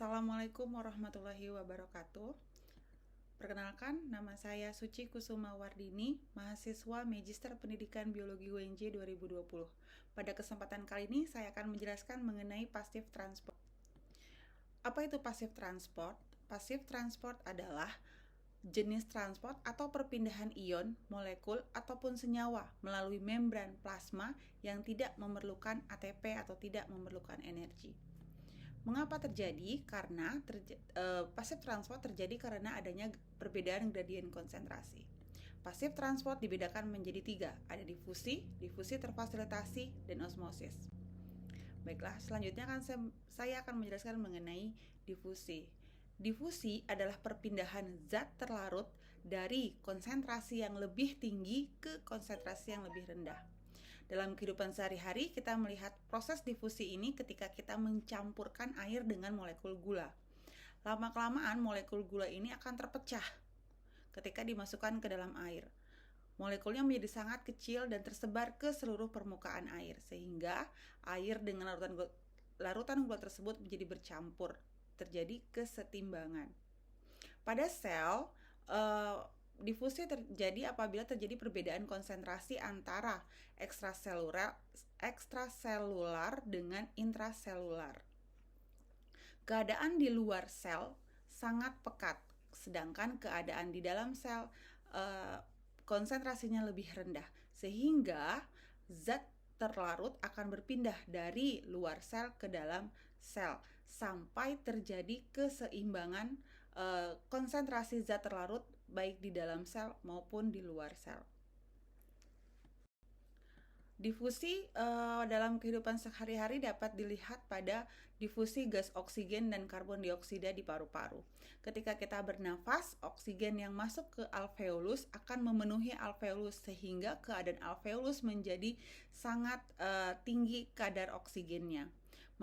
Assalamualaikum warahmatullahi wabarakatuh. Perkenalkan, nama saya Suci Kusuma Wardini, mahasiswa Magister Pendidikan Biologi UNJ 2020. Pada kesempatan kali ini, saya akan menjelaskan mengenai passive transport. Apa itu passive transport? Passive transport adalah jenis transport atau perpindahan ion, molekul, ataupun senyawa melalui membran plasma yang tidak memerlukan ATP atau tidak memerlukan energi. Mengapa terjadi? Karena passive transport terjadi karena adanya perbedaan gradien konsentrasi. Passive transport dibedakan menjadi 3, ada difusi, difusi terfasilitasi, dan osmosis. Baiklah, selanjutnya saya akan menjelaskan mengenai difusi. Difusi adalah perpindahan zat terlarut dari konsentrasi yang lebih tinggi ke konsentrasi yang lebih rendah. Dalam kehidupan sehari-hari, kita melihat proses difusi ini ketika kita mencampurkan air dengan molekul gula. Lama-kelamaan, molekul gula ini akan terpecah ketika dimasukkan ke dalam air. Molekulnya menjadi sangat kecil dan tersebar ke seluruh permukaan air, sehingga air dengan larutan gula tersebut menjadi bercampur, terjadi kesetimbangan. Pada sel, difusi terjadi apabila terjadi perbedaan konsentrasi antara ekstraselular dengan intraselular. Keadaan di luar sel sangat pekat, sedangkan keadaan di dalam sel konsentrasinya lebih rendah, sehingga zat terlarut akan berpindah dari luar sel ke dalam sel sampai terjadi keseimbangan konsentrasi zat terlarut baik di dalam sel maupun di luar sel. Difusi dalam kehidupan sehari-hari dapat dilihat pada difusi gas oksigen dan karbon dioksida di paru-paru. Ketika kita bernafas, oksigen yang masuk ke alveolus akan memenuhi alveolus sehingga keadaan alveolus menjadi sangat tinggi kadar oksigennya.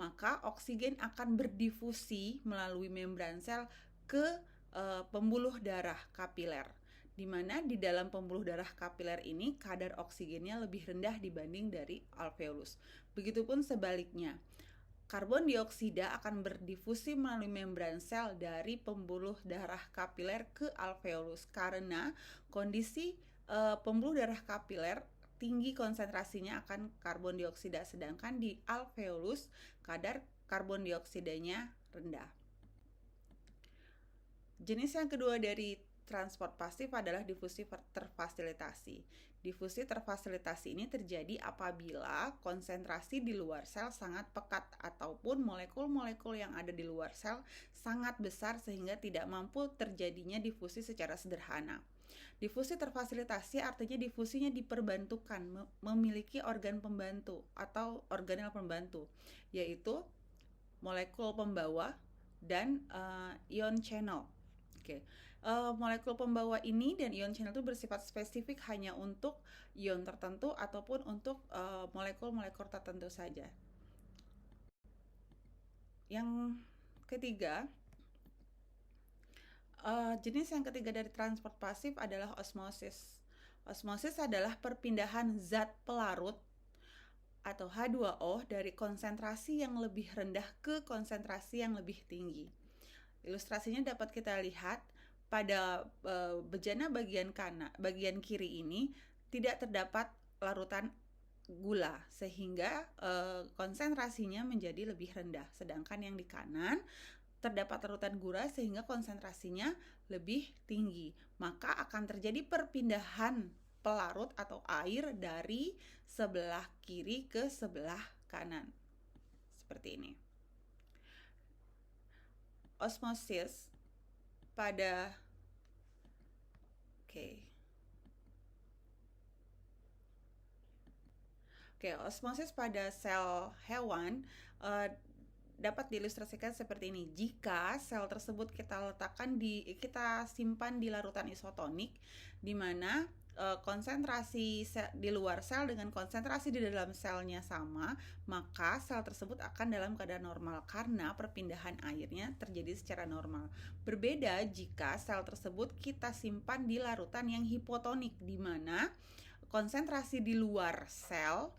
Maka oksigen akan berdifusi melalui membran sel ke pembuluh darah kapiler, di mana di dalam pembuluh darah kapiler ini kadar oksigennya lebih rendah dibanding dari alveolus. Begitupun sebaliknya, karbon dioksida akan berdifusi melalui membran sel dari pembuluh darah kapiler ke alveolus karena kondisi pembuluh darah kapiler tinggi konsentrasinya akan karbon dioksida, sedangkan di alveolus kadar karbon dioksidanya rendah. Jenis yang kedua dari transport pasif adalah difusi terfasilitasi. Difusi terfasilitasi ini terjadi apabila konsentrasi di luar sel sangat pekat ataupun molekul-molekul yang ada di luar sel sangat besar sehingga tidak mampu terjadinya difusi secara sederhana. Difusi terfasilitasi artinya difusinya diperbantukan, memiliki organ pembantu atau organel pembantu, yaitu molekul pembawa dan ion channel. Molekul pembawa ini dan ion channel itu bersifat spesifik hanya untuk ion tertentu ataupun untuk molekul-molekul tertentu saja. Yang ketiga, jenis yang ketiga dari transport pasif adalah osmosis. Osmosis adalah perpindahan zat pelarut atau H2O dari konsentrasi yang lebih rendah ke konsentrasi yang lebih tinggi. Ilustrasinya dapat kita lihat pada bejana bagian kiri ini tidak terdapat larutan gula sehingga konsentrasinya menjadi lebih rendah, sedangkan yang di kanan terdapat larutan gula sehingga konsentrasinya lebih tinggi. Maka akan terjadi perpindahan pelarut atau air dari sebelah kiri ke sebelah kanan seperti ini. Osmosis pada osmosis pada sel hewan dapat diilustrasikan seperti ini. Jika sel tersebut kita simpan di larutan isotonik, di mana konsentrasi di luar sel dengan konsentrasi di dalam selnya sama, maka sel tersebut akan dalam keadaan normal karena perpindahan airnya terjadi secara normal. Berbeda jika sel tersebut kita simpan di larutan yang hipotonik, di mana konsentrasi di luar sel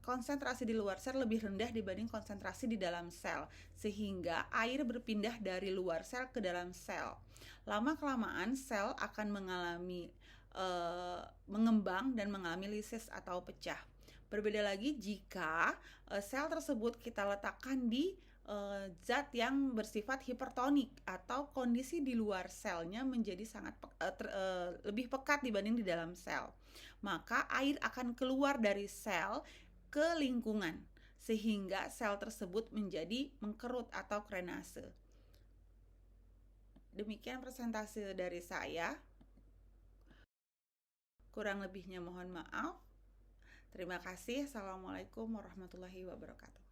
konsentrasi di luar sel lebih rendah dibanding konsentrasi di dalam sel, sehingga air berpindah dari luar sel ke dalam sel. Lama-kelamaan sel akan mengalami mengembang dan mengalami lisis atau pecah. Berbeda lagi jika sel tersebut kita letakkan di zat yang bersifat hipertonik atau kondisi di luar selnya menjadi sangat lebih pekat dibanding di dalam sel, maka air akan keluar dari sel ke lingkungan sehingga sel tersebut menjadi mengkerut atau krenase. Demikian presentasi dari saya. Kurang lebihnya mohon maaf. Terima kasih. Assalamualaikum warahmatullahi wabarakatuh.